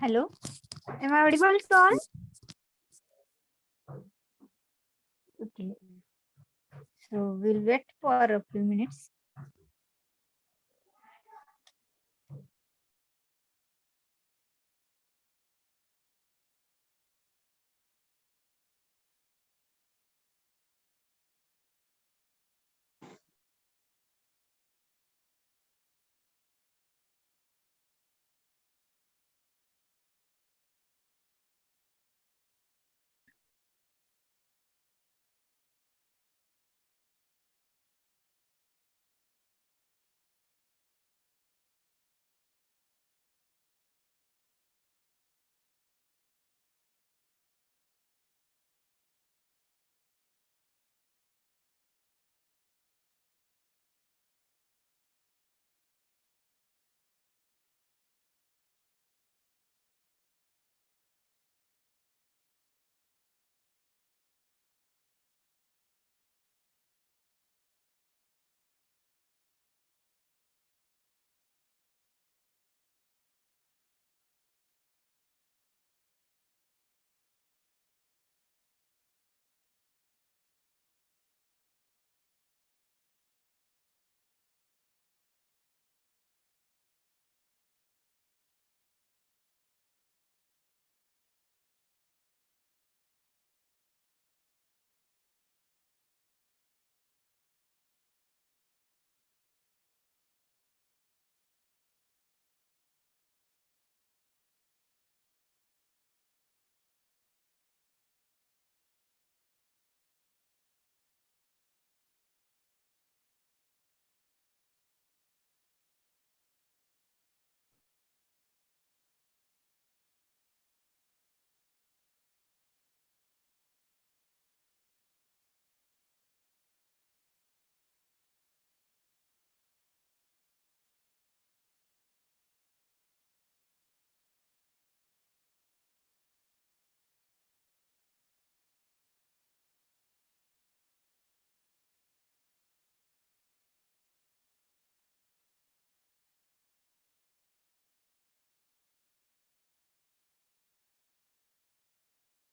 Hello, am I audible to all? Okay, so we'll wait for a few minutes.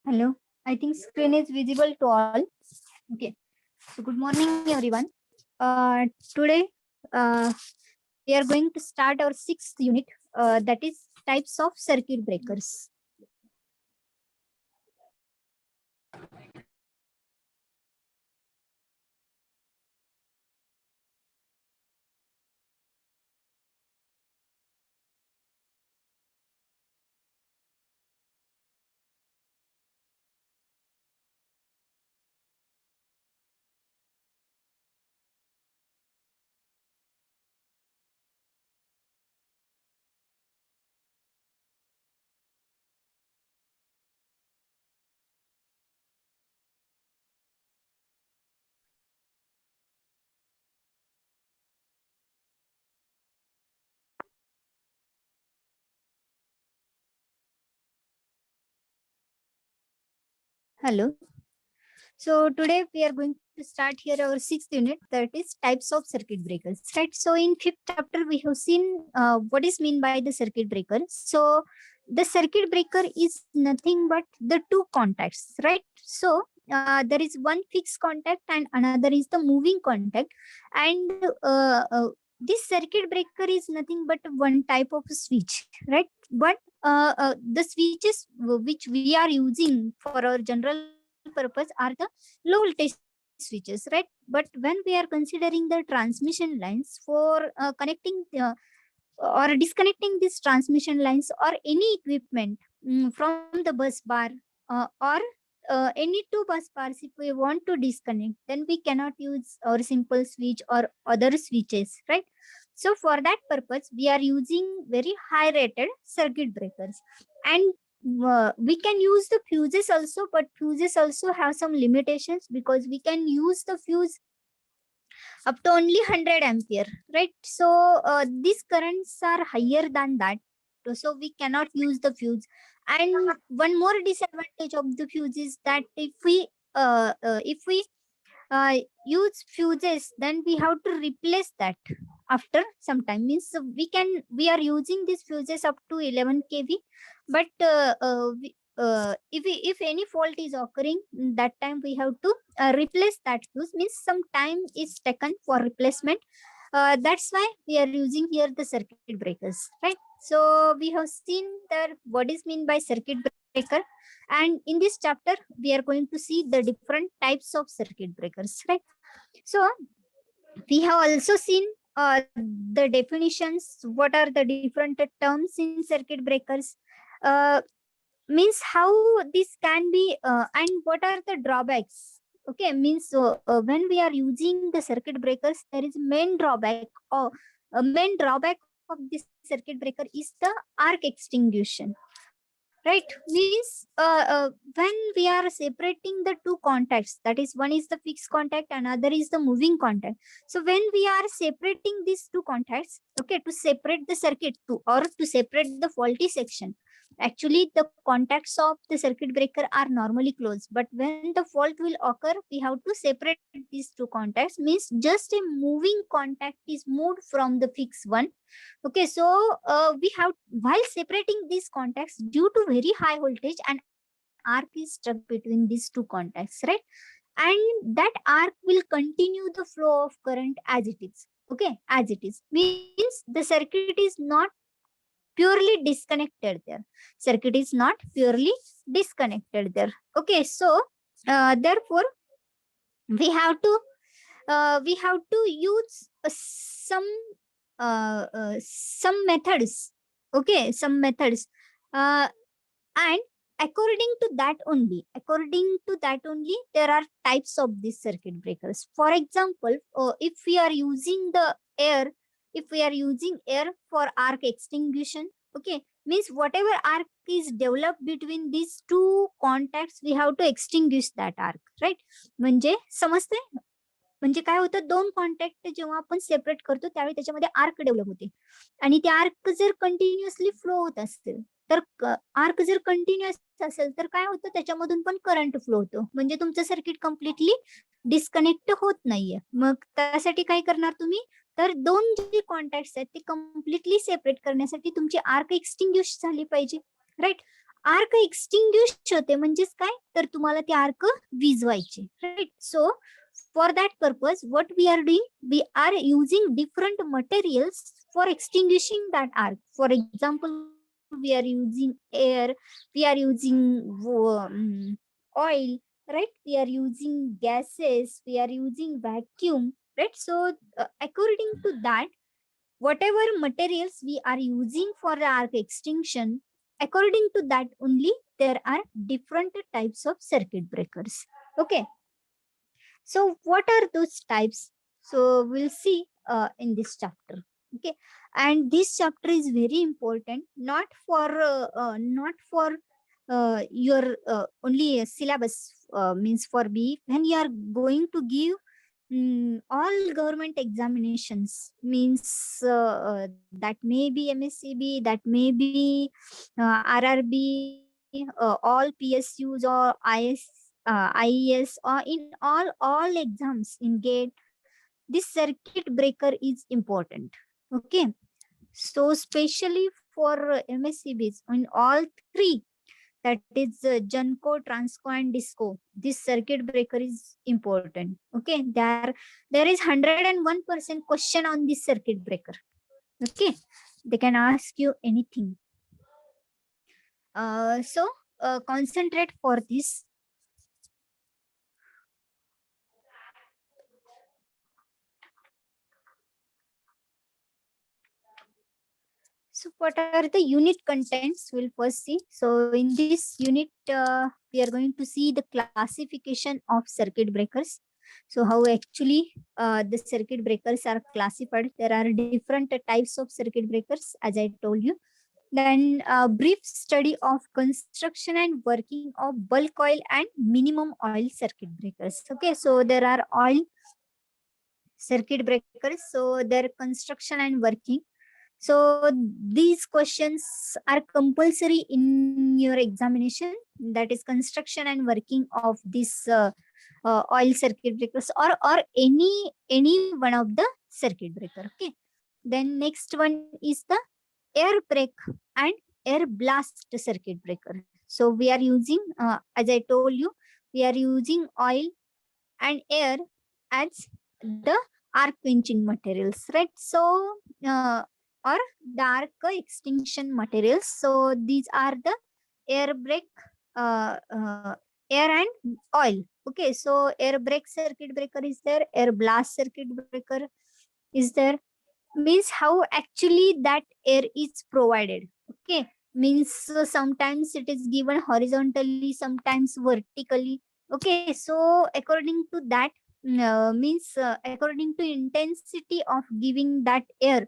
Hello, I think screen is visible to all. Okay, so good morning, everyone. Today, uh, we are going to start our sixth unit, that is types of circuit breakers. Hello. So today we are going to start here our sixth unit, that is types of circuit breakers. Right. So in fifth chapter we have seen what is mean by the circuit breaker. So the circuit breaker is nothing but the two contacts, right? So there is one fixed contact and another is the moving contact, and this circuit breaker is nothing but one type of switch, right? But the switches which we are using for our general purpose are the low voltage switches, right? But when we are considering the transmission lines for connecting or disconnecting these transmission lines or any equipment from the bus bar or any two bus bars, if we want to disconnect, then we cannot use our simple switch or other switches, right? So for that purpose we are using very high rated circuit breakers, and we can use the fuses also, but fuses also have some limitations because we can use the fuse up to only 100 ampere, right? So these currents are higher than that, so we cannot use the fuse. And one more disadvantage of the fuse is that if we use fuses, then we have to replace that, after some time. Means we are using these fuses up to 11 kV, but if any fault is occurring, that time we have to replace that fuse. Means some time is taken for replacement. That's why we are using here the circuit breakers, right? So we have seen that what is mean by circuit breaker, and in this chapter we are going to see the different types of circuit breakers, right? So we have also seen the definitions, what are the different terms in circuit breakers, uh, means how this can be, and what are the drawbacks. Okay, means when we are using the circuit breakers, there is main drawback, or a main drawback of this circuit breaker is the arc extinguishing, right? Means when we are separating the two contacts, that is, one is the fixed contact, another is the moving contact. So when we are separating these two contacts, okay, to separate the circuit to, or to separate the faulty section, actually the contacts of the circuit breaker are normally closed, but when the fault will occur, we have to separate these two contacts. Means just a moving contact is moved from the fixed one. Okay, so we have, while separating these contacts, due to very high voltage, an arc is stuck between these two contacts, right? And that arc will continue the flow of current as it is. Okay, as it is, means the circuit is not purely disconnected there. Circuit is not purely disconnected there. Okay, so therefore we have to use some methods. Okay, some methods, uh, and according to that only, there are types of these circuit breakers. For example, if we are using the air, if we are using air for arc extinguishing, okay, means whatever arc is developed between these two contacts, we have to extinguish that arc, right? म्हणजे समजते, म्हणजे काय होतं, दोन contact जेव्हा आपण separate करतो त्यावेळी त्याच्यामध्ये आर्क डेव्हलप होते, आणि ते आर्क जर कंटिन्युअसली फ्लो होत असतील, तर आर्क जर कंटिन्युअस असेल तर काय होतं, त्याच्यामधून पण करंट फ्लो होतो, म्हणजे तुमचं सर्किट कम्प्लिटली डिस्कनेक्ट होत नाहीये. मग त्यासाठी काय करणार तुम्ही, तर दोन जे कॉन्टॅक्ट आहेत ते कम्प्लिटली सेपरेट करण्यासाठी तुमची आर्क एक्सटिंग्विश झाली पाहिजे, राईट? आर्क एक्सटिंग्विश होते म्हणजेच काय, तर तुम्हाला ते आर्क विझवायचे, right? So for that purpose, what we are doing, we are using different materials for extinguishing that arc. For example, we are using air, we are using oil, right? We are using gases, we are using vacuum, right? So according to that, whatever materials we are using for the arc extinction, according to that only, there are different types of circuit breakers. Okay, so what are those types? So we'll see in this chapter. Okay, and this chapter is very important, not for your only syllabus, means for B. When you are going to give all government examinations, means that may be MSCB, that may be RRB, all PSUs or IES, or in all exams in GATE, this circuit breaker is important. Okay, so especially for MSCBs in all three, that is Junco, Transco, and Disco, this circuit breaker is important. Okay, there is 101% question on this circuit breaker. Okay, they can ask you anything. So concentrate for this. So what are the unit contents? We'll first see. So in this unit, we are going to see the classification of circuit breakers. So how actually the circuit breakers are classified. There are different types of circuit breakers, as I told you. Then a brief study of construction and working of bulk oil and minimum oil circuit breakers. Okay, so there are oil circuit breakers. So their construction and working. So these questions are compulsory in your examination, that is construction and working of this oil circuit breakers, or any one of the circuit breaker. Okay, Then next one is the air brake and air blast circuit breaker. So we are using, as I told you, we are using oil and air as the arc quenching materials, right? So, or dark extinction materials. So these are the air brake, air and oil. Okay, so air brake circuit breaker is there, air blast circuit breaker is there. Means how actually that air is provided. Okay, means sometimes it is given horizontally, sometimes vertically. Okay, so according to that, means according to intensity of giving that air,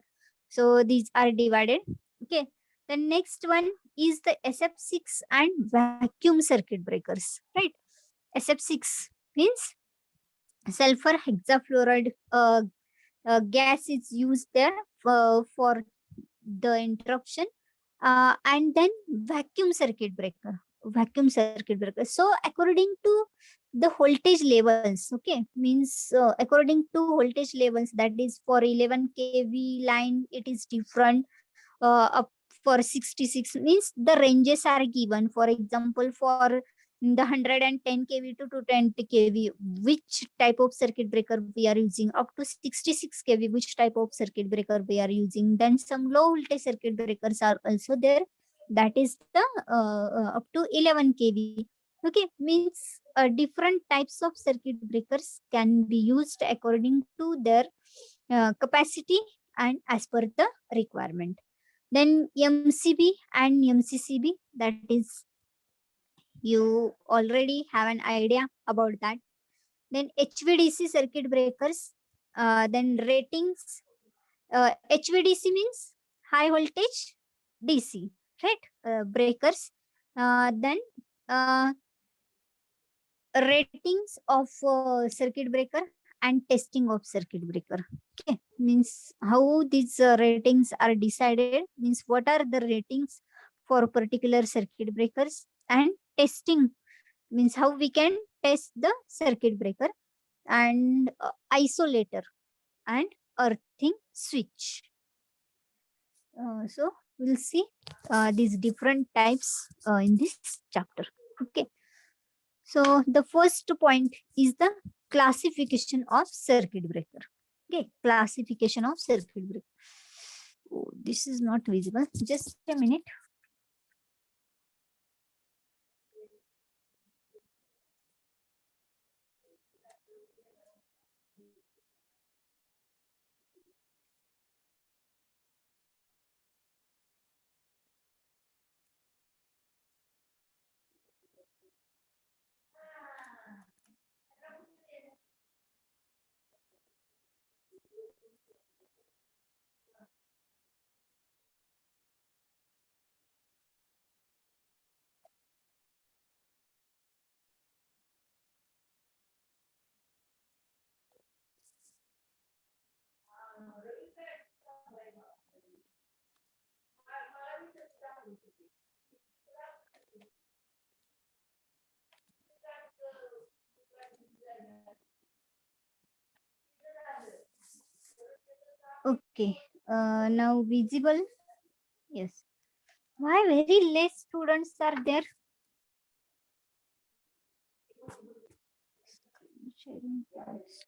so these are divided. Okay, the next one is the SF6 and vacuum circuit breakers, right? SF6 means sulfur hexafluoride gas is used there for the interruption, and then vacuum circuit breaker, vacuum circuit breaker. So according to the voltage levels, okay, means according to voltage levels, that is for 11 kV line it is different, up for 66, means the ranges are given. For example, for the 110 kV to 220 kV, which type of circuit breaker we are using, up to 66 kV, which type of circuit breaker we are using. Then some low voltage circuit breakers are also there, that is the up to 11 kV. Okay, means different types of circuit breakers can be used according to their capacity and as per the requirement. Then MCB and MCCB, that is, you already have an idea about that. Then HVDC circuit breakers, then ratings. HVDC means high voltage DC, right? Breakers. Then uh, ratings of circuit breaker and testing of circuit breaker. Okay, means how these ratings are decided, means what are the ratings for particular circuit breakers, and testing means how we can test the circuit breaker, and isolator and earthing switch. So we'll see these different types in this chapter. Okay, so the first point is the classification of circuit breaker. Okay, classification of circuit breaker. Oh, this is not visible. Just a minute. Okay, now visible. Yes. Why very less students are there? Sharing fast.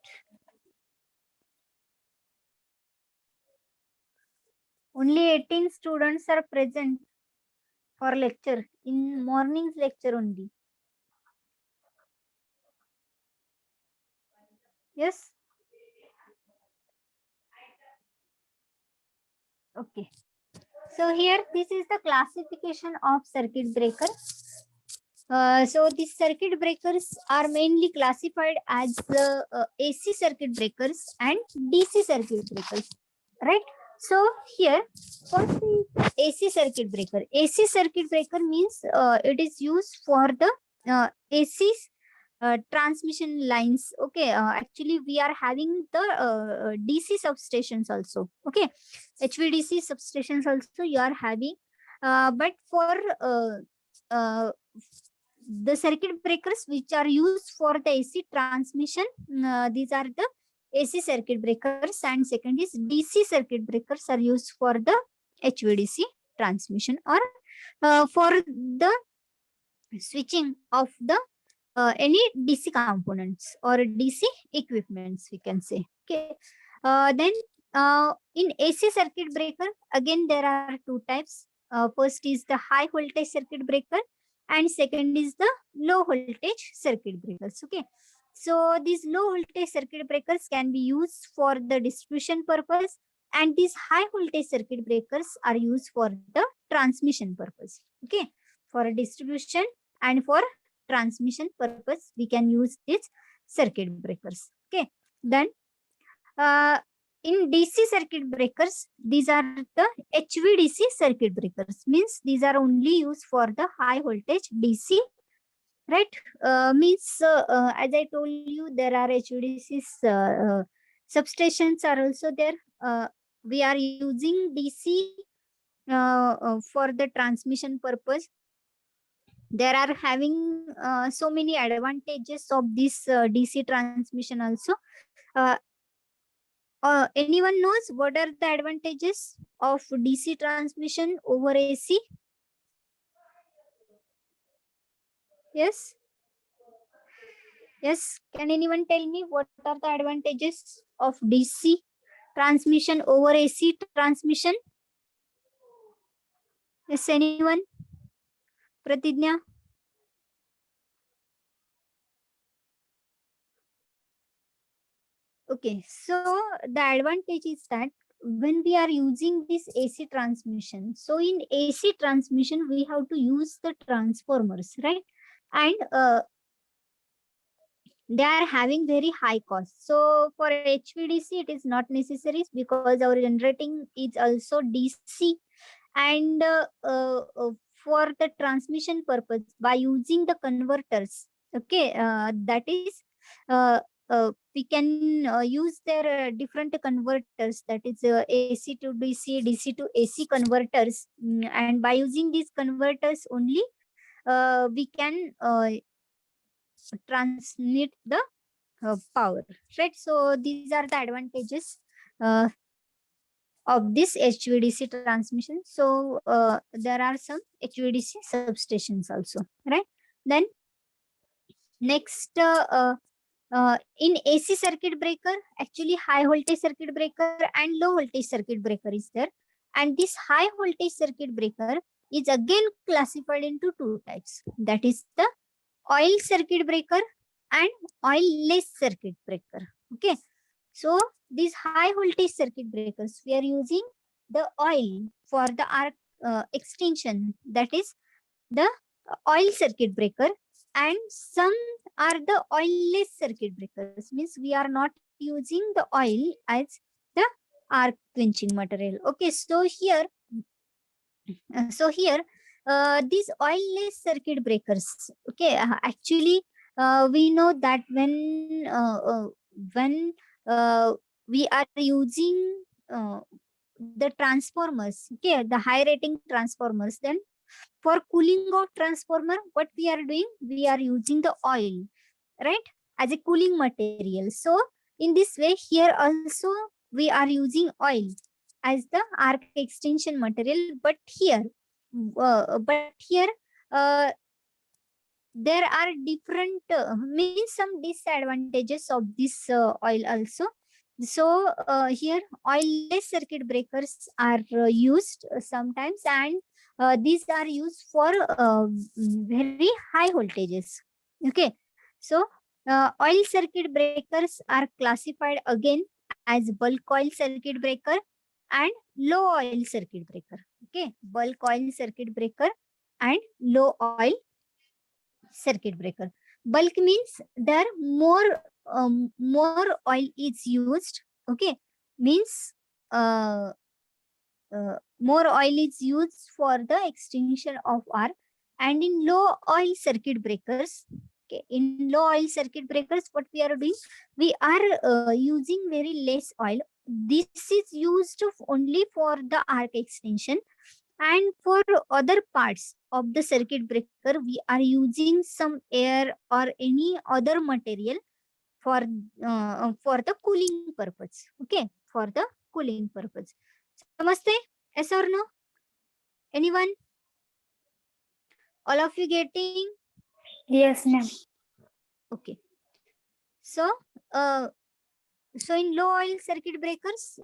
Only 18 students are present for lecture, in morning's lecture only. Yes. Okay. So here, this is the classification of circuit breaker. So these circuit breakers are mainly classified as the AC circuit breakers and DC circuit breakers, right? So here, first is AC circuit breaker. AC circuit breaker means it is used for the AC transmission lines. Okay, actually we are having the DC substations also. Okay, HVDC substations also you are having, but for uh, the circuit breakers which are used for the AC transmission, these are the AC circuit breakers, and second is DC circuit breakers are used for the HVDC transmission or for the switching of the any DC components or DC equipments, we can say. Okay. Then in AC circuit breaker, again there are two types. First is the high voltage circuit breaker, and second is the low voltage circuit breakers. Okay. So these low voltage circuit breakers can be used for the distribution purpose, and these high voltage circuit breakers are used for the transmission purpose. Okay. For distribution and for transmission purpose, we can use these circuit breakers. Okay. Then in DC circuit breakers, these are the HVDC circuit breakers. Means these are only used for the high voltage DC, right? Means as I told you, there are HVDCs substations are also there. We are using DC for the transmission purpose. There are having so many advantages of this DC transmission also. Uh, Anyone knows what are the advantages of DC transmission over AC? Yes. Yes. Can anyone tell me what are the advantages of DC transmission over AC transmission? Yes, anyone? Pratidnya? Okay, so the advantage is that when we are using this AC transmission, so in AC transmission, we have to use the transformers, right? And they are having very high cost. So for HVDC, it is not necessary because our generating is also DC. And for the transmission purpose, by using the converters, okay, that is we can use their different converters, that is AC to DC, DC to AC converters. And by using these converters only, we can transmit the power, right? So these are the advantages uh, of this HVDC transmission. So there are some HVDC substations also, right? Then next, in AC circuit breaker, actually high voltage circuit breaker and low voltage circuit breaker is there. And this high voltage circuit breaker is again classified into two types. That is the oil circuit breaker and oil-less circuit breaker. Okay. So these high voltage circuit breakers, we are using the oil for the arc extension. That is the oil circuit breaker, and some are the oil-less circuit breakers. Means we are not using the oil as the arc quenching material. Okay, so here, these oil-less circuit breakers. Okay, actually, we know that when we are using the transformers, okay, the high rating transformers, then for cooling of transformer, what we are doing, we are using the oil, right, as a cooling material. So in this way, here also we are using oil as the arc extension material. But here uh, there are different means some disadvantages of this oil also. So here oil-less circuit breakers are used sometimes, and these are used for very high voltages. Okay, so oil circuit breakers are classified again as bulk oil circuit breaker and low oil circuit breaker. Okay, bulk oil circuit breaker and low oil circuit breaker. Bulk means there more oil is used. Okay, means uh, more oil is used for the extinction of arc. And in low oil circuit breakers, okay, in low oil circuit breakers, what we are doing, we are using very less oil. This is used only for the arc extension, and for other parts of the circuit breaker, we are using some air or any other material for the cooling purpose. Okay, for the cooling purpose. Namaste. Yes or no? Anyone? All of you getting? Yes, ma'am. Okay. So, in low oil circuit breakers,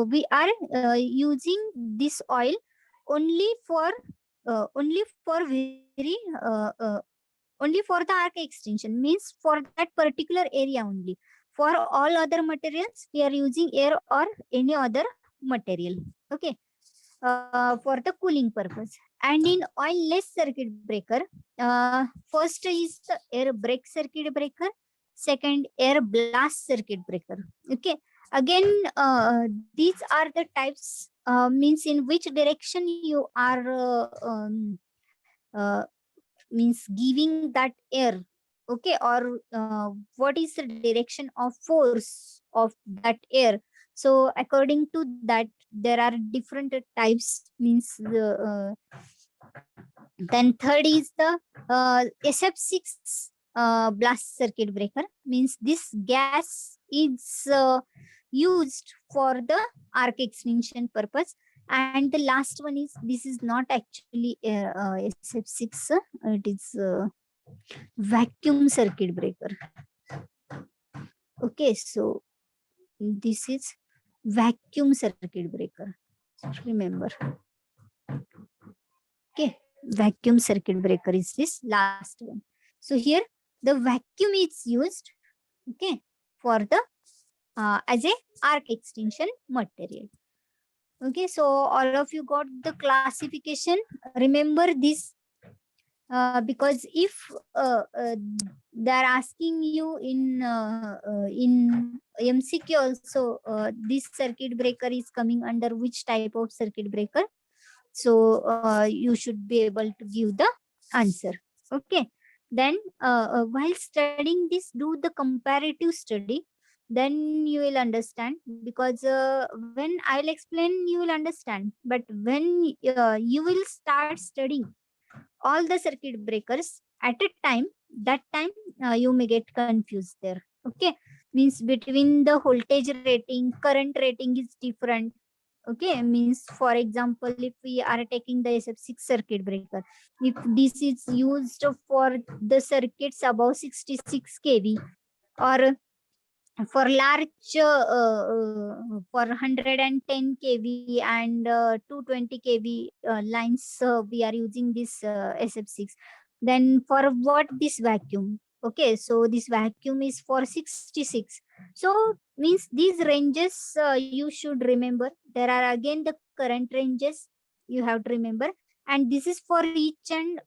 we are using this oil only for very only for the arc extension, means for that particular area only. For all other materials, we are using air or any other material. Okay, for the cooling purpose. And in oil-less circuit breaker, first is the air brake circuit breaker, second air blast circuit breaker. Okay, again, these are the types, means in which direction you are uh, means giving that air. Okay, or what is the direction of force of that air. So according to that, there are different types, means then third is the SF6 blast circuit breaker, means this gas is used for the arc extension purpose. And the last one is, this is not actually SF6, it is vacuum circuit breaker. Okay, so this is vacuum circuit breaker. Remember. Okay, vacuum circuit breaker is this last one. So here the vacuum is used, okay, for the as a arc extension material. Okay, so all of you got the classification. Remember this, because if they are asking you in MCQ also, this circuit breaker is coming under which type of circuit breaker, so you should be able to give the answer. Okay, then while studying this, do the comparative study, then you will understand, because when I'll explain you will understand, but when you will start studying all the circuit breakers at a time, that time you may get confused there. Okay, means between the voltage rating, current rating is different. Okay, means for example, if we are taking the SF6 circuit breaker, if this is used for the circuits above 66 kV, or for large for 110 kV and 220 kV lines, we are using this SF6. Then for what, this vacuum. Okay, so this vacuum is for 66. So means these ranges you should remember. There are again the current ranges you have to remember, and this is for each and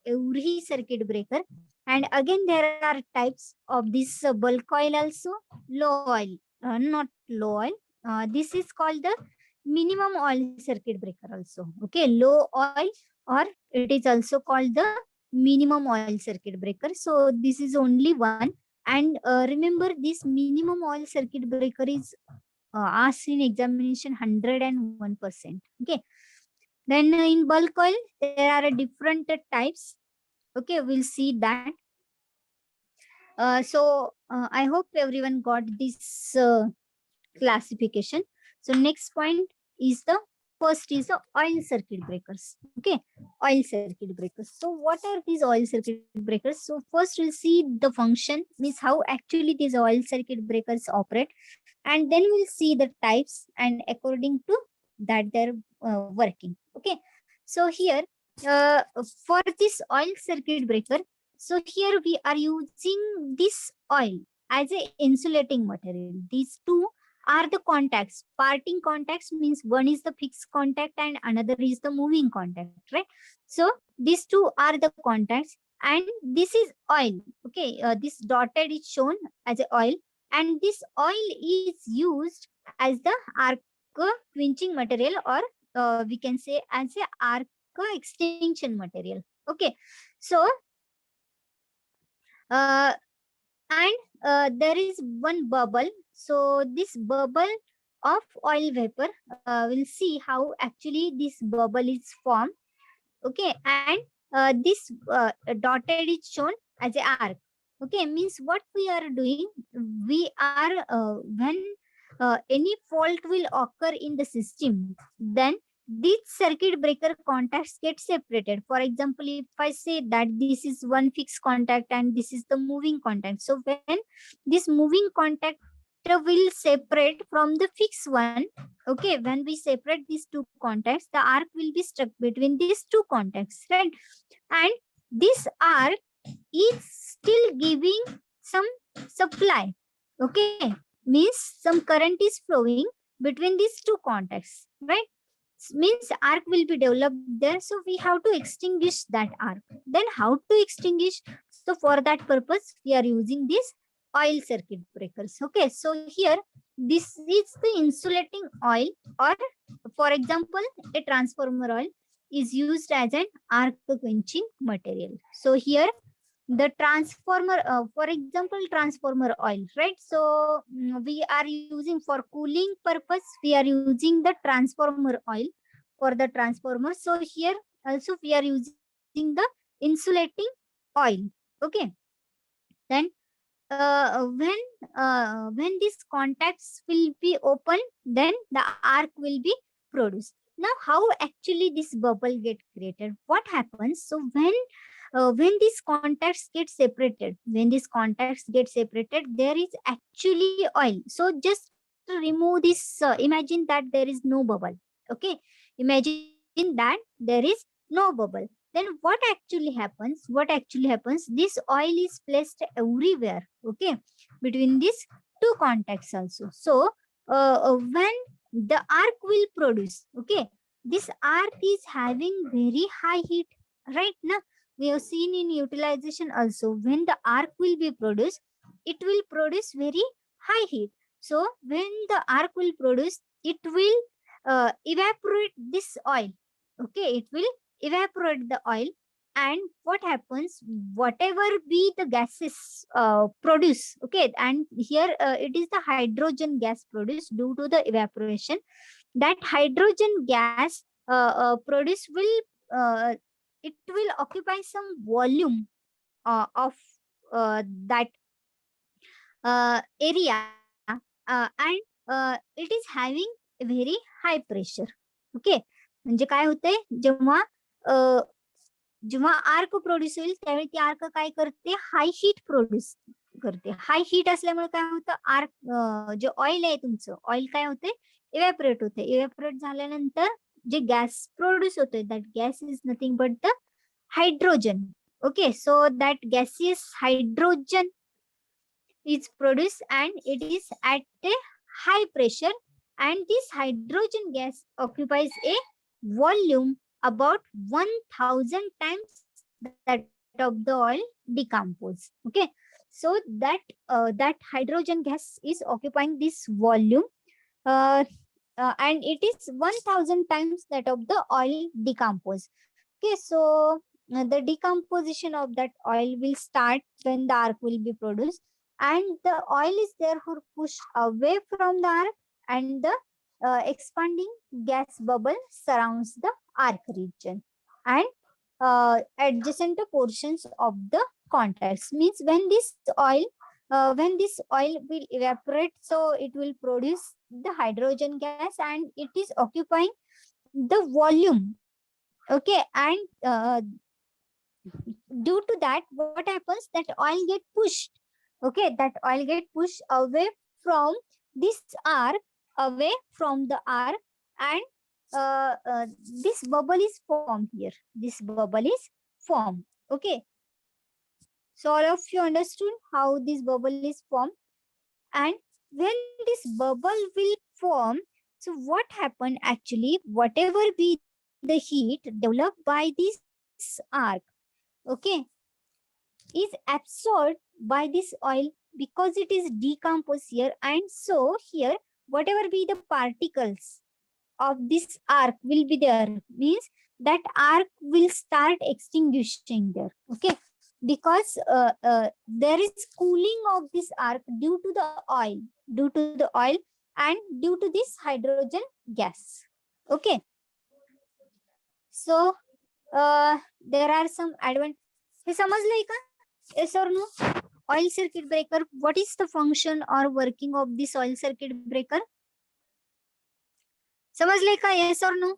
every circuit breaker. And again, there are types of this bulk oil also, low oil, not low oil. This is called the minimum oil circuit breaker also. Okay, low oil, or it is also called the minimum oil circuit breaker. So this is only one. And remember, this minimum oil circuit breaker is asked in examination 101%. Okay. Then in bulk oil, there are different types. Okay, we'll see that. So I hope everyone got this classification. So next point is the first is the oil circuit breakers. Okay, oil circuit breakers. So what are these oil circuit breakers? So first we'll see the function, means how actually these oil circuit breakers operate, and then we'll see the types, and according to that they're working. Okay, so here for this oil circuit breaker, so here we are using this oil as a insulating material. These two are the contacts. Parting contacts means one is the fixed contact and another is the moving contact, right? So these two are the contacts, and this is oil. Okay, this dotted is shown as a oil, and this oil is used as the arc quenching material, or we can say as a arc extension material. Okay, so uh, and there is one bubble. So this bubble of oil vapor, we'll see how actually this bubble is formed. Okay, and this dotted is shown as a arc. Okay, means what we are doing, we are when any fault will occur in the system, then these circuit breaker contacts get separated. For example, if I say that this is one fixed contact and this is the moving contact, so when this moving contact will separate from the fixed one, okay, when we separate these two contacts, the arc will be stuck between these two contacts, right? And this arc is still giving some supply, okay, means some current is flowing between these two contacts, right? Means arc will be developed there, so we have to extinguish that arc. Then how to extinguish? So for that purpose we are using these oil circuit breakers. Okay, so here this is the insulating oil, or for example a transformer oil is used as an arc quenching material. So here the transformer, for example transformer oil, right? So we are using for cooling purpose, we are using the transformer oil for the transformer. So here also we are using the insulating oil. Okay, then when these contacts will be open, then the arc will be produced. Now how actually this bubble get created, what happens? So when these contacts get separated, there is actually oil. So just remove this, imagine that there is no bubble. Okay, imagine that there is no bubble. Then what actually happens, this oil is placed everywhere, okay, between these two contacts also. So when the arc will produce, okay, this arc is having very high heat, right? Now we have seen in utilization also, when the arc will be produced, it will produce very high heat. So when the arc will produce, it will evaporate this oil. Okay, it will evaporate the oil. And what happens, whatever be the gases produce, okay, and here it is the hydrogen gas produced due to the evaporation. That hydrogen gas produced will it will occupy some volume of that area, and it is having a very high pressure. Okay, म्हणजे काय होतंय, जेव्हा जेव्हा arc produce होईल त्यावेळी ती arc काय करते, हाय हीट प्रोड्यूस करते. हाय हीट असल्यामुळे काय होतं, आर्क जे ऑइल आहे तुमचं, ऑइल काय होते, इव्हॅपोरेट होते. इव्हॅपोरेट झाल्यानंतर जे गॅस प्रोड्यूस होतोय, that gas is nothing but the hydrogen. Okay, so that gaseous hydrogen is produced and it is at a high pressure, and this hydrogen gas occupies a volume about 1000 times that of the oil decompose. Okay, so that hydrogen gas is occupying this volume, uh, and it is 1000 times that of the oil decompose. Okay, so the decomposition of that oil will start when the arc will be produced, and the oil is therefore pushed away from the arc, and the expanding gas bubble surrounds the arc region and adjacent portions of the contacts. Means when this oil will evaporate, so it will produce the hydrogen gas and it is occupying the volume. Okay, and due to that, what happens, that oil get pushed. Okay, that oil get pushed away from this arc, away from the arc, and this bubble is formed here. This bubble is formed. Okay, so all of you understood how this bubble is formed. And when this bubble will form, so what happened actually, whatever be the heat developed by this arc, okay, is absorbed by this oil, because it is decomposed here. And so here whatever be the particles of this arc will be there, means that arc will start extinguishing there. Okay, because there is cooling of this arc due to the oil, and due to this hydrogen gas. Okay, so there are some advantages. हे समजलंय का? Yes or no? oil circuit breaker, what is the function or working of this oil circuit breaker? समजले का? Yes or no?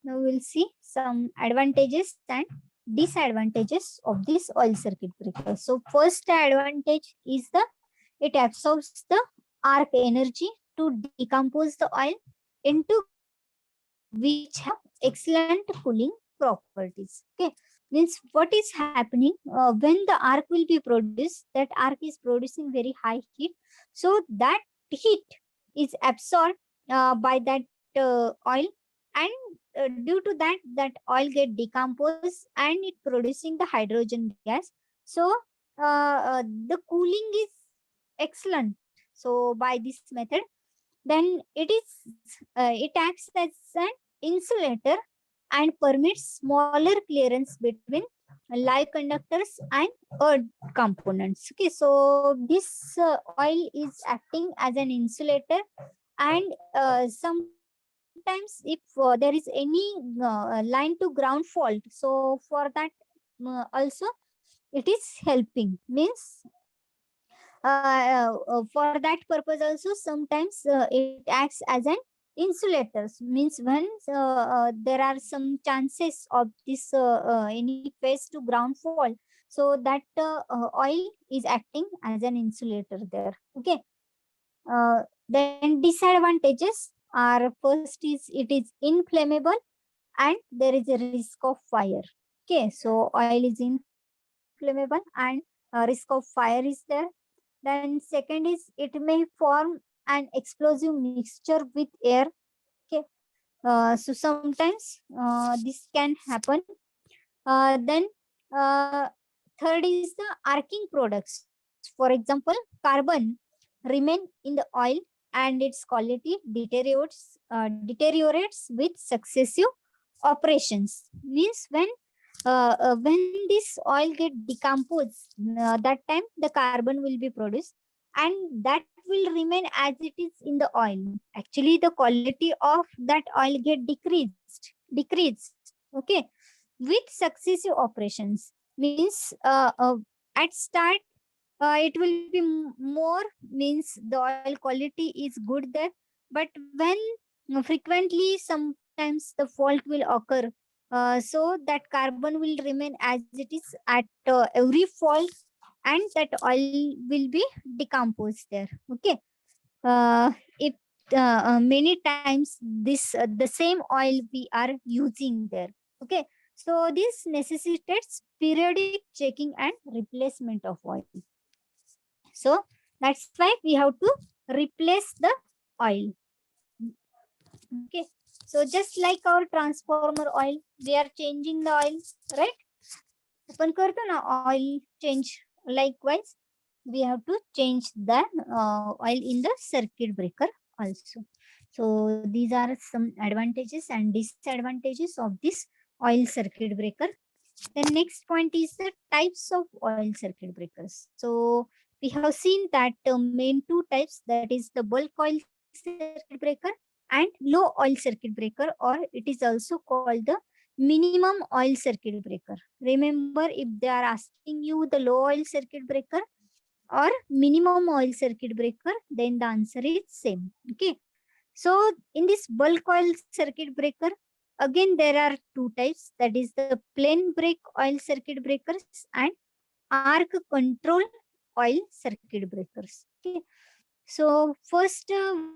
Now we'll see some advantages and disadvantages of this oil circuit breaker. So first advantage is it absorbs the arc energy to decompose the oil into which have excellent cooling properties. Okay, means what is happening when the arc will be produced, that arc is producing very high heat, so that heat is absorbed by that oil, and due to that oil get decomposed and it producing the hydrogen gas. So the cooling is excellent. So by this method, then it acts as an insulator and permits smaller clearance between live conductors and earth components. Okay, so this oil is acting as an insulator, and sometimes if there is any line to ground fault, so for that also it is helping. Means for that purpose also sometimes it acts as an insulator. Means when there are some chances of this any phase to ground fault, so that oil is acting as an insulator there. Okay, then disadvantages are, first is it is inflammable and there is a risk of fire. Okay, so oil is inflammable and risk of fire is there. Then second is it may form an explosive mixture with air. Okay, so sometimes this can happen. Then third is the arcing products. For example, carbon remain in the oil and its quality deteriorates with successive operations. Means when this oil get decomposed, that time the carbon will be produced and that will remain as it is in the oil. Actually the quality of that oil get decreased. Okay, with successive operations. Means at start it will be more, means the oil quality is good there, but when frequently sometimes the fault will occur, so that carbon will remain as it is at every fault, and that oil will be decomposed there. Okay, if many times this the same oil we are using there. Okay, so this necessitates periodic checking and replacement of oil. So that's why we have to replace the oil. Okay, so just like our transformer oil, we are changing the oil, right? Open करतो ना oil change. Likewise, we have to change the oil in the circuit breaker also. So these are some advantages and disadvantages of this oil circuit breaker. The next point is the types of oil circuit breakers. So we have seen that main two types, that is the bulk oil circuit breaker and low oil circuit breaker, or it is also called the minimum oil circuit breaker. Remember, if they are asking you the low oil circuit breaker or minimum oil circuit breaker, then the answer is same. Okay, so in this bulk oil circuit breaker, again there are two types, that is the plain break oil circuit breakers and arc control oil circuit breakers. Okay, so first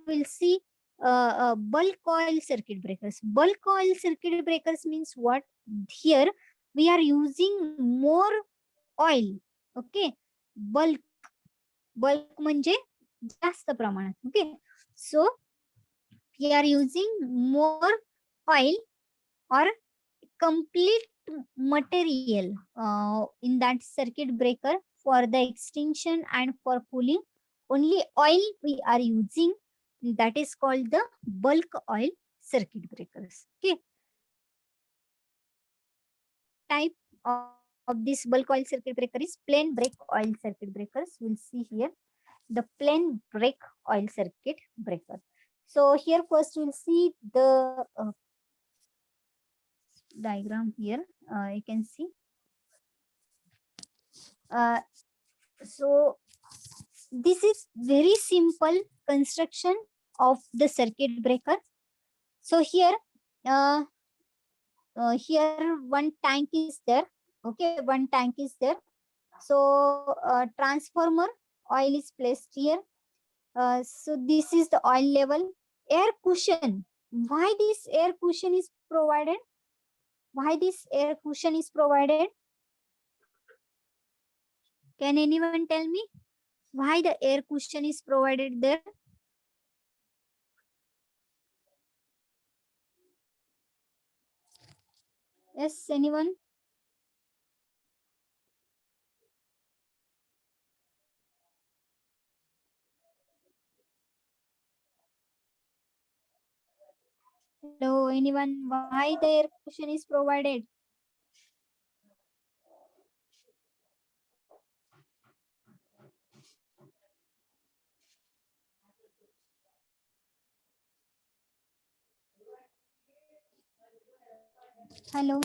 we'll see bulk oil circuit breakers. Bulk oil circuit breakers means what? Here we are using more oil. Okay, bulk म्हणजे जास्त प्रमाणात. Okay, so we are using more oil or complete material in that circuit breaker for the extinction and for cooling. Only oil we are using, that is called the bulk oil circuit breakers. Okay, type of of this bulk oil circuit breaker is plain brake oil circuit breakers. We'll see here the plain brake oil circuit breaker. So here first we'll see the diagram here. You can see. So this is very simple construction of the circuit breaker. So here, here one tank is there. Okay, one tank is there. So transformer oil is placed here. So this is the oil level. Air cushion. Why this air cushion is provided? Why this air cushion is provided? Can anyone tell me why the air cushion is provided there? Yes, anyone? Hello, anyone? Why the air cushion is provided? Hello.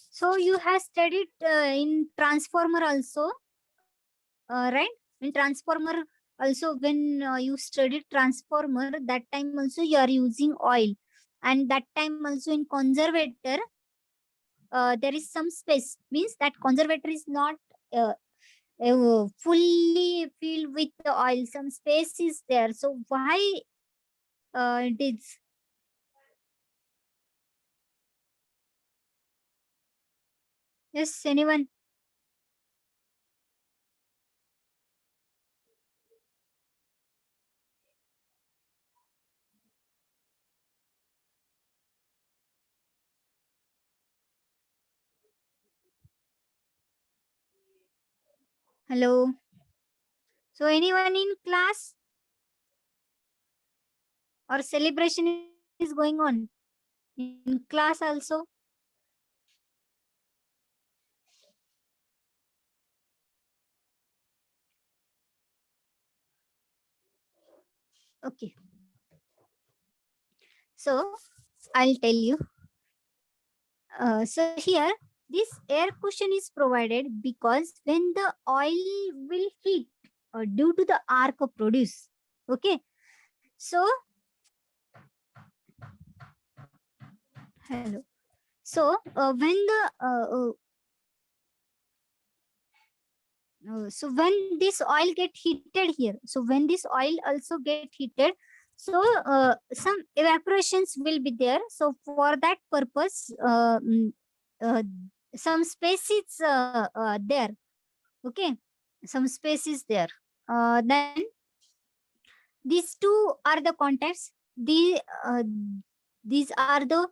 So you have studied in transformer also, right? In transformer also, when you studied transformer, that time also you are using oil, and that time also in conservator, there is some space. Means that conservator is not uh, fully filled with the oil. Some space is there. So why it is? Yes, anyone? Hello. So anyone in class or celebration is going on in class also? Okay. So I'll tell you. So here this air cushion is provided because when the oil will heat due to the arc produce. Okay. So hello. So when the so when this oil get heated here, so when this oil also get heated, so some evaporations will be there. So for that purpose, uh, some space is there. Okay, some space is there. Then these two are the contacts. These are the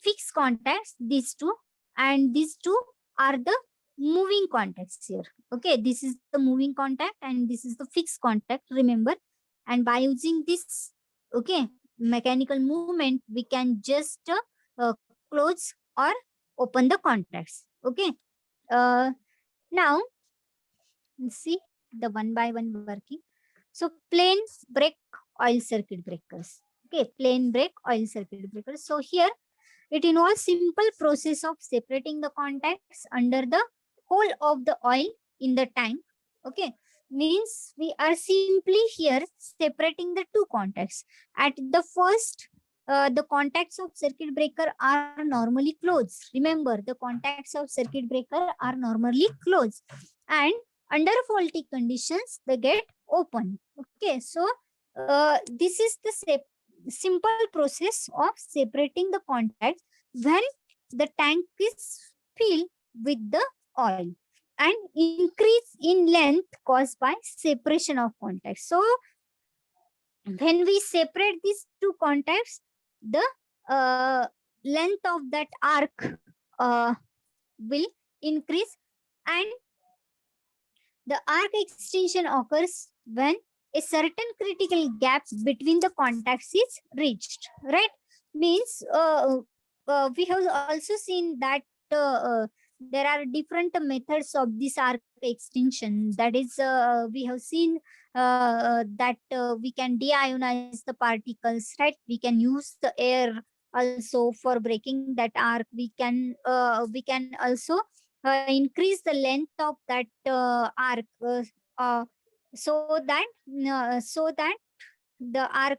fixed contacts, these two, and these two are the moving contacts here. Okay, this is the moving contact and this is the fixed contact, remember. And by using this, okay, mechanical movement, we can just uh, close or open the contacts. Okay, now see the one by one working. So plain brake oil circuit breakers. Okay, plain brake oil circuit breakers. So here it involves simple process of separating the contacts under the hole of the oil in the tank. Okay, means we are simply here separating the two contacts. At the first, the contacts of circuit breaker are normally closed. Remember, the contacts of circuit breaker are normally closed, and under faulty conditions they get open. Okay, so this is the simple process of separating the contacts when the tank is filled with the oil and increase in length caused by separation of contacts. So when we separate these two contacts, the length of that arc will increase, and the arc extension occurs when a certain critical gap between the contacts is reached, right? Means we have also seen that there are different methods of this arc extinction. That is, we have seen that we can deionize the particles, right? We can use the air also for breaking that arc. We can also increase the length of that arc, so that the arc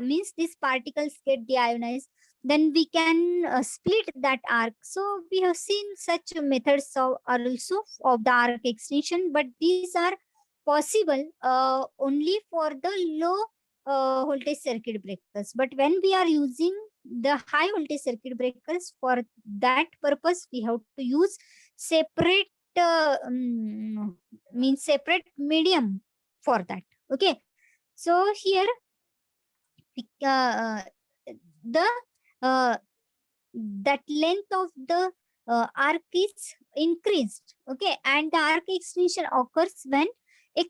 means these particles get deionized, then we can split that arc. So we have seen such methods are also of the arc extension, but these are possible only for the low voltage circuit breakers. But when we are using the high voltage circuit breakers, for that purpose we have to use separate means separate medium for that. Okay, so here uh, the uh, that length of the arc is increased. Okay, and the arc extension occurs when a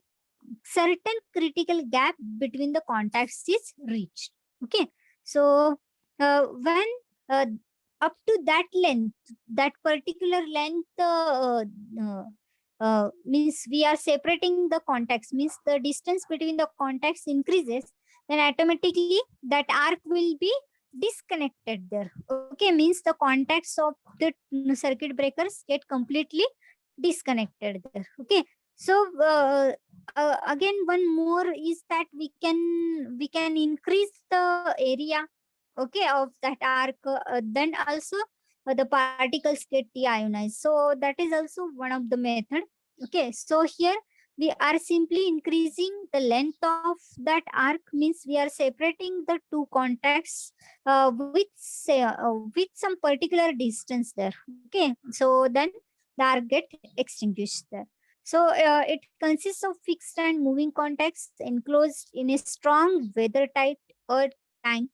certain critical gap between the contacts is reached. Okay, so when uh, up to that length, that particular length means we are separating the contacts, means the distance between the contacts increases, then automatically that arc will be disconnected there. Okay, means the contacts of the circuit breakers get completely disconnected there. Okay, so again one more is that we can increase the area, okay, of that arc, then also the particles get deionized. So that is also one of the method. Okay, so here we are simply increasing the length of that arc, means we are separating the two contacts with some particular distance there. Okay, so then the arc get extinguished there. So it consists of fixed and moving contacts enclosed in a strong weather-tight earth tank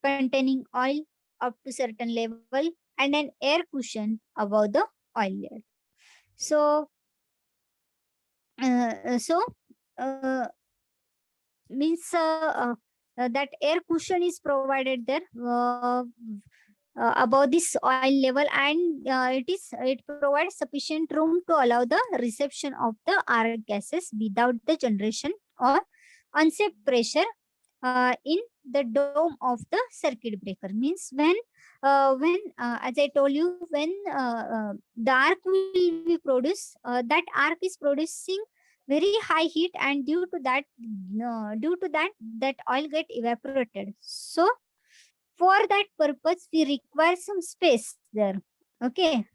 containing oil up to certain level and an air cushion above the oil layer. So, so means that air cushion is provided there above this oil level, and it provides sufficient room to allow the reception of the arc gases without the generation or unsafe pressure in the dome of the circuit breaker. Means when as I told you, when the arc will be produced, that arc is producing very high heat, and due to that that oil get evaporated. So for that purpose we require some space there. Okay,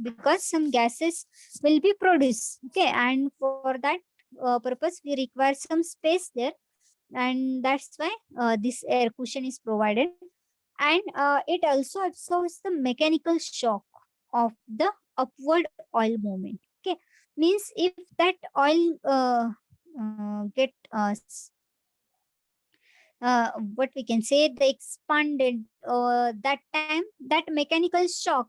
because some gases will be produced. Okay, and for that purpose we require some space there, and that's why this air cushion is provided. And it also absorbs the mechanical shock of the upward oil movement. Okay, means if that oil get what we can say, the expanded that time, that mechanical shock.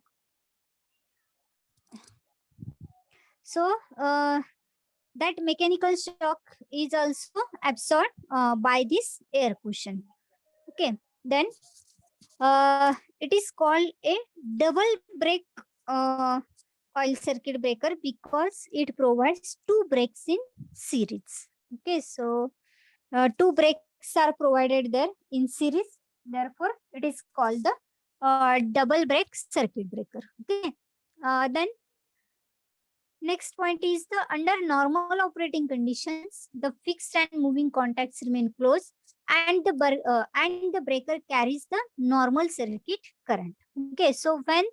So that mechanical shock is also absorbed by this air cushion. Okay, then it is called a double break uh, oil circuit breaker because it provides two breaks in series. Okay, so two breaks are provided there in series. Therefore, it is called the double break circuit breaker. Okay, then next point is the under normal operating conditions, the fixed and moving contacts remain close, and and the breaker carries the normal circuit current. Okay, so when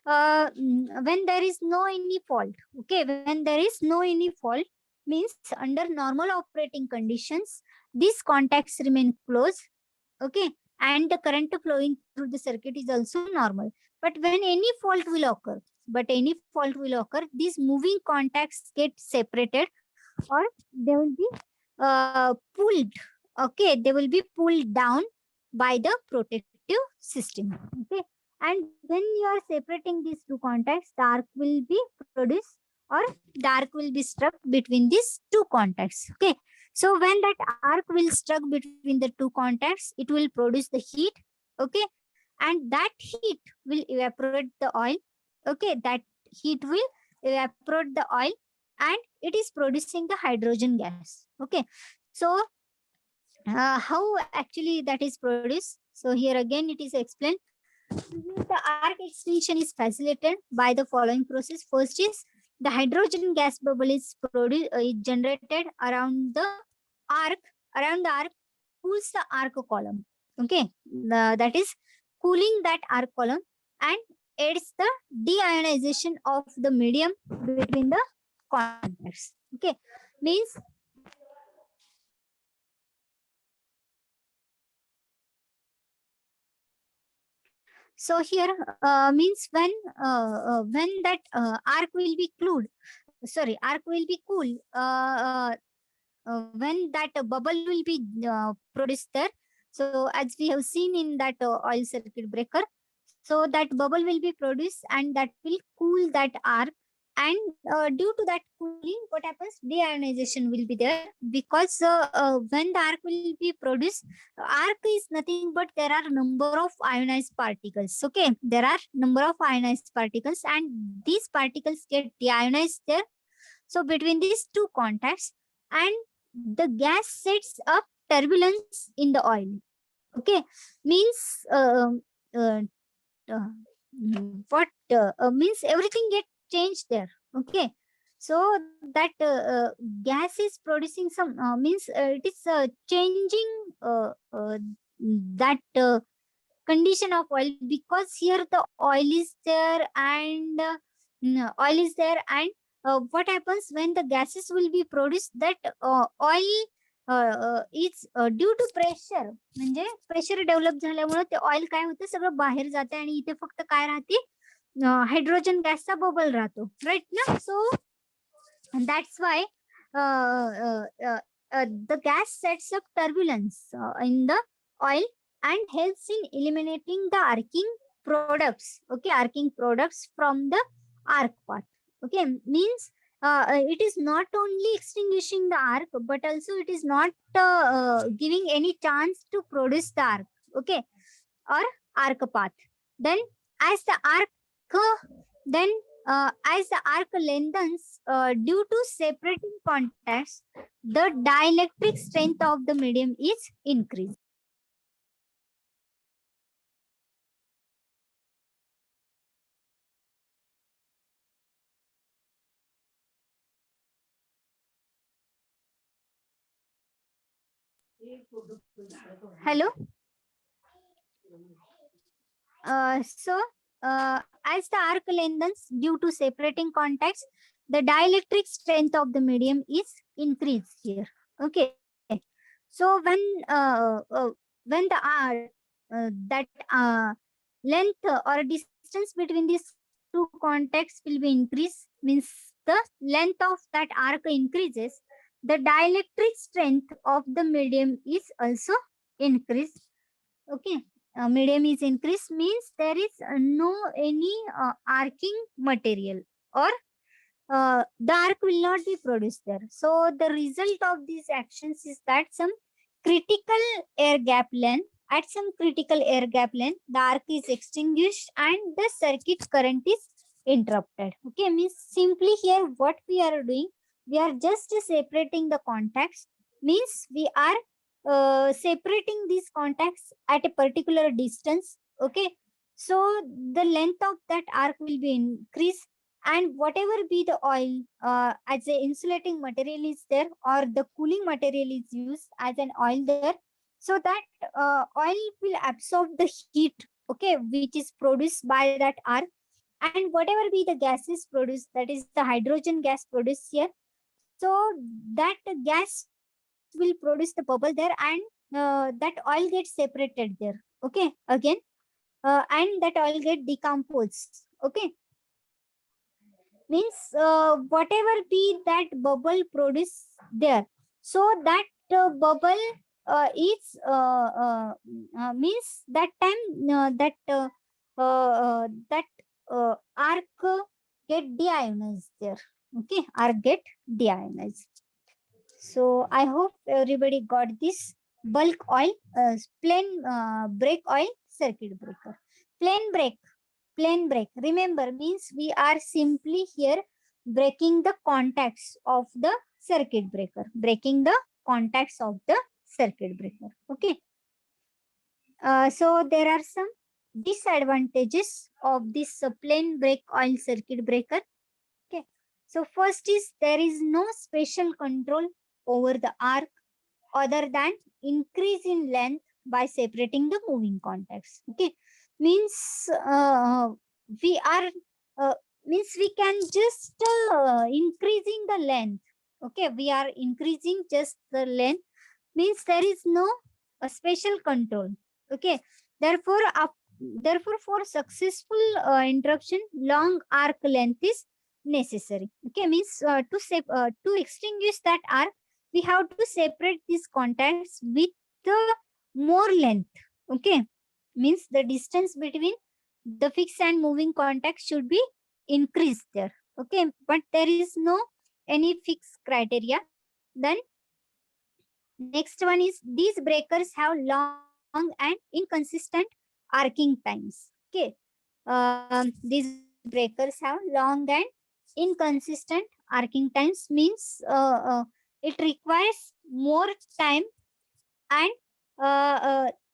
there is no any fault, okay, when there is no any fault, means under normal operating conditions, these contacts remain close. Okay, and the current flowing through the circuit is also normal. But when any fault will occur, these moving contacts get separated, or they will be pulled. Okay, they will be pulled down by the protective system. Okay, and when you are separating these two contacts, the arc will be produced, or the arc will be struck between these two contacts. Okay, so when that arc will struck between the two contacts, it will produce the heat. Okay, and that heat will evaporate the oil. Okay, that heat will evaporate the oil and it is producing the hydrogen gas. Okay, so how actually that is produced? So here again it is explained. The arc extension is facilitated by the following process. First is the hydrogen gas bubble is produced, is generated around the arc. Around the arc cools the arc column. Okay, that is cooling that arc column and aids the deionization of the medium between the contacts. Okay, means so here means when that arc will be cooled, sorry, arc will be cool when that bubble will be produced there. So as we have seen in that oil circuit breaker, so that bubble will be produced and that will cool that arc. And due to that cooling, what happens? Deionization will be there because when the arc will be produced, arc is nothing but there are number of ionized particles. Okay, there are number of ionized particles and these particles get deionized there. So between these two contacts, and the gas sets up turbulence in the oil. Okay, means uh, what means everything get changed there. Okay, so that gas is producing some means it is changing that condition of oil, because here the oil is there and oil is there and what happens when the gases will be produced, that oil is due to pressure, म्हणजे pressure develop झाल्यामुळे ते oil काय होतं, सगळं बाहेर जाते आणि इथे फक्त काय राहते, हायड्रोजन गॅसचा बबल राहतो, राईट ना. So that's why the gas sets up turbulence in the oil and helps in eliminating the arcing products. Okay, arcing products from the arc path. Okay, means it is not only extinguishing the arc, but also it is not giving any chance to produce the arc. Okay, or arc path. Then as the arc then as the arc lengthens due to separating contacts, the dielectric strength of the medium is increased. Hello. So as the arc lengthens due to separating contacts, the dielectric strength of the medium is increased here. Okay. So when the arc that length or distance between these two contacts will be increased, means the length of that arc increases, the dielectric strength of the medium is also increased. Okay, medium is increased means there is no any arcing material, or the arc will not be produced there. So the result of these actions is that some critical air gap length, at some critical air gap length, the arc is extinguished and the circuit current is interrupted. Okay, means simply here what we are doing, we are just separating the contacts, means we are separating these contacts at a particular distance. Okay, so the length of that arc will be increased, and whatever be the oil as a insulating material is there, or the cooling material is used as an oil there, so that oil will absorb the heat, okay, which is produced by that arc, and whatever be the gases produced, that is the hydrogen gas produced here, so that gas will produce the bubble there, and that oil gets separated there. Okay, again, and that oil get decomposed. Okay, means whatever be that bubble produced there, so that bubble is means that time that arc get deionized there. Okay, arc get deionized. So I hope everybody got this. Bulk oil, plain brake oil circuit breaker. Plain brake, plain break. Remember, means we are simply here breaking the contacts of the circuit breaker. Breaking the contacts of the circuit breaker. Okay. So there are some disadvantages of this plain break oil circuit breaker. Okay. So first is there is no special control over the arc other than increase in length by separating the moving contacts. Okay. Means we are means we can just increasing the length. Okay. We are increasing just the length, means there is no a special control. Okay. Therefore, therefore for successful interruption, long arc length is necessary. Okay. Means to extinguish that arc, we have to separate these contacts with the more length. Okay. Means the distance between the fixed and moving contact should be increased there. Okay. But there is no any fixed criteria. Then next one is these breakers have long and inconsistent arcing times. Okay. These breakers have long and inconsistent arcing times, means it requires more time, and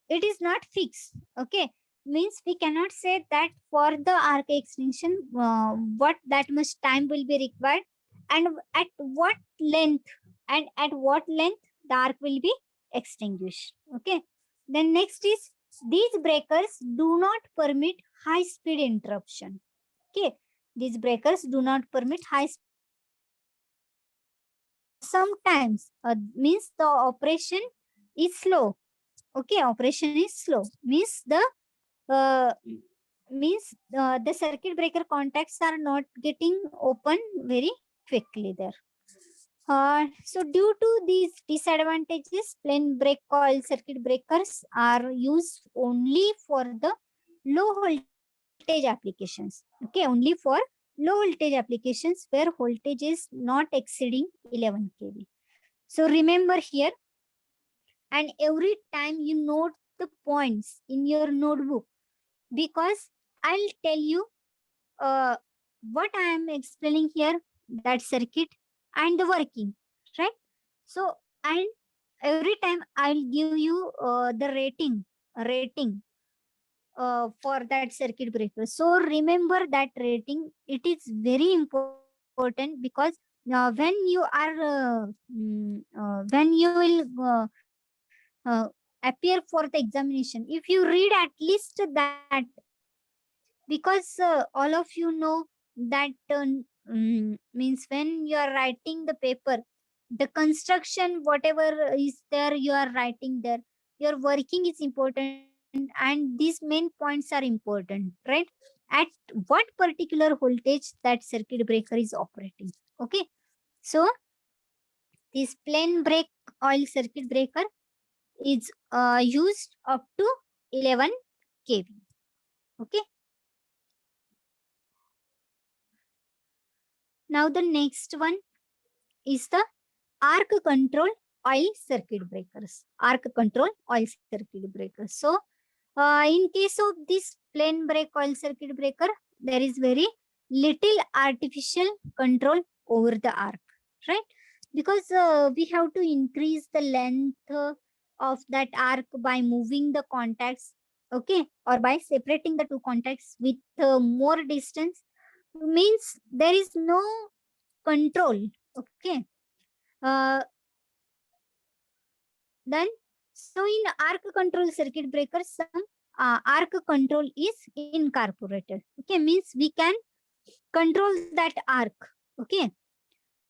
it is not fixed. Okay. Means we cannot say that for the arc extinction what that much time will be required, and at what length, and at what length the arc will be extinguished. Okay. Then next is these breakers do not permit high speed interruption. Okay. These breakers do not permit high speed interruption. Sometimes means the operation is slow. Okay. Operation is slow, means uh, the circuit breaker contacts are not getting open very quickly there. So due to these disadvantages, plain break coil circuit breakers are used only for the low voltage applications. Okay, only for low voltage applications where voltage is not exceeding 11 kV. So remember here, and every time you note the points in your notebook, because I'll tell you uh, what I am explaining here, that circuit and the working, right? So, and every time I'll give you the rating for that circuit breaker. So remember that rating, it is very important, because when you are when you will appear for the examination, if you read at least that, because all of you know that means when you are writing the paper, the construction whatever is there you are writing there, your working is important, and these main points are important, right? At what particular voltage that circuit breaker is operating. Okay. So this plain break oil circuit breaker is used up to 11 kV. Okay. Now the next one is the arc control oil circuit breakers. Arc control oil circuit breakers. So in case of this plain break oil circuit breaker, there is very little artificial control over the arc, right? Because we have to increase the length of that arc by moving the contacts, okay, or by separating the two contacts with more distance. Means there is no control. Okay. Uh, then, so in arc control circuit breakers, some arc control is incorporated. Okay, means we can control that arc. Okay.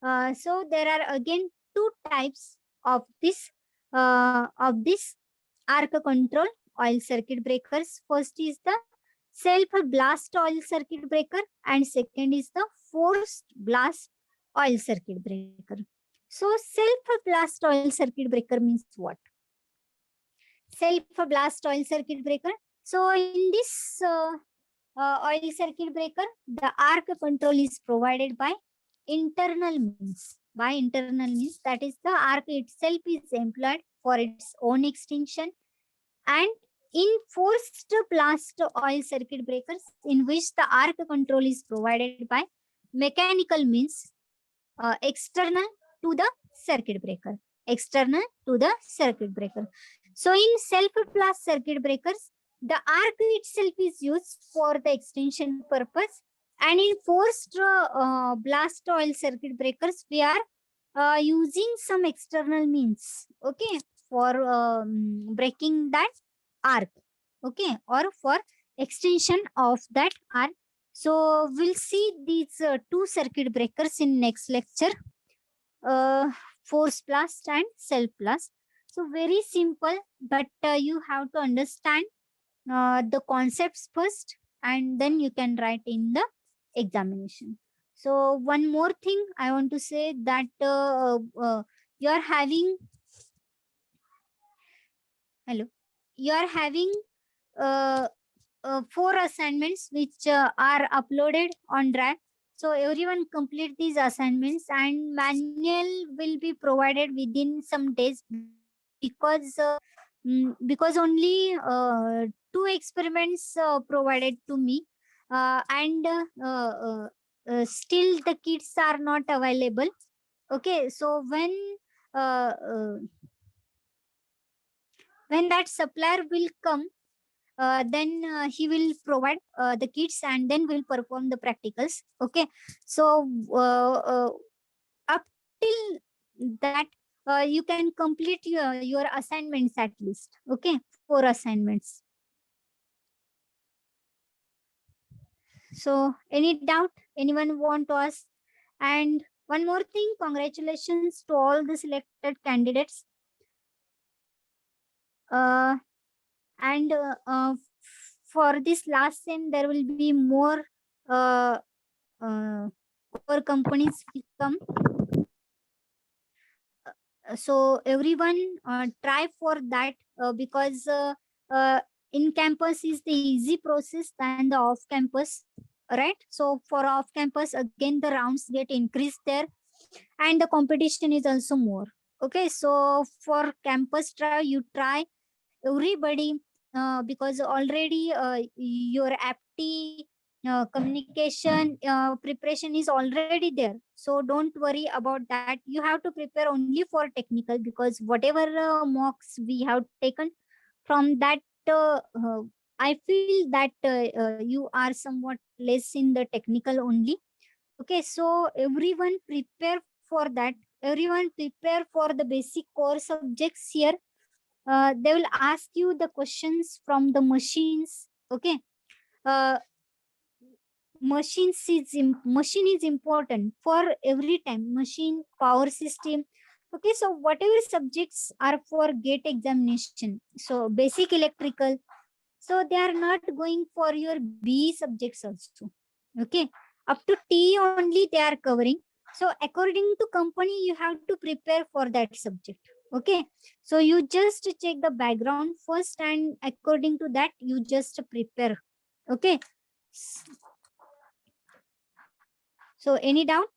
So there are again two types of this arc control oil circuit breakers. First is the self blast oil circuit breaker, and second is the forced blast oil circuit breaker. So self blast oil circuit breaker means what? Self blast oil circuit breaker. So in this oil circuit breaker, the arc control is provided by internal means. By internal means, that is the arc itself is employed for its own extinction, and in forced blast oil circuit breakers, in which the arc control is provided by mechanical means external to the circuit breaker. External to the circuit breaker. So in self-blast circuit breakers, the arc itself is used for the extension purpose, and in forced blast oil circuit breakers, we are using some external means, okay, for breaking that arc, okay, or for extension of that arc. So we'll see these two circuit breakers in next lecture, force blast and self blast. So very simple, but you have to understand the concepts first, and then you can write in the examination. So one more thing I want to say, that you are having, hello, you are having uh, 4 assignments which are uploaded on Drive. So everyone complete these assignments, and manual will be provided within some days, because because only 2 experiments provided to me, and still the kits are not available. Okay, so uh, uh, when that supplier will come, then he will provide the kits, and then we'll perform the practicals. Okay, so up till that, you can complete your assignments at least. Okay, 4 assignments. So any doubt anyone want to ask? And one more thing, congratulations to all the selected candidates. uh, and for this last sem, there will be more uh, core companies will come. So everyone try for that, because in campus is the easy process than the off campus, right? So for off campus, again the rounds get increased there, and the competition is also more. Okay, so for campus try, you try everybody, because already your apti communication preparation is already there. So don't worry about that. You have to prepare only for technical, because whatever mocks we have taken from that, I feel that you are somewhat less in the technical only. Okay, so everyone prepare for that. Everyone prepare for the basic core subjects here. They will ask you the questions from the machines. Okay, uh, machine is important for every time. Machine, power system. Okay, so whatever subjects are for gate examination, so basic electrical, so they are not going for your B subjects also. Okay, up to T only they are covering. So according to company, you have to prepare for that subject. Okay, so you just check the background first, and according to that, you just prepare. Okay. So any doubt?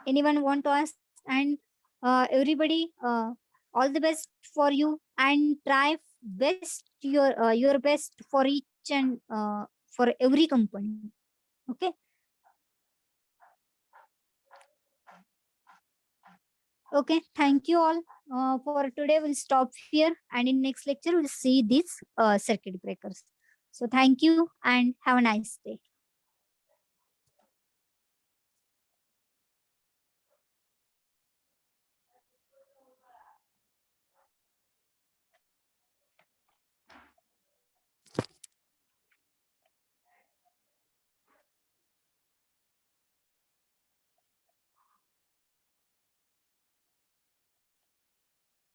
Anyone want to ask? And everybody, all the best for you, and try best your best for each and for every company. Okay. Okay. Thank you all. For today, we'll stop here, and in next lecture, we'll see these circuit breakers. So thank you, and have a nice day.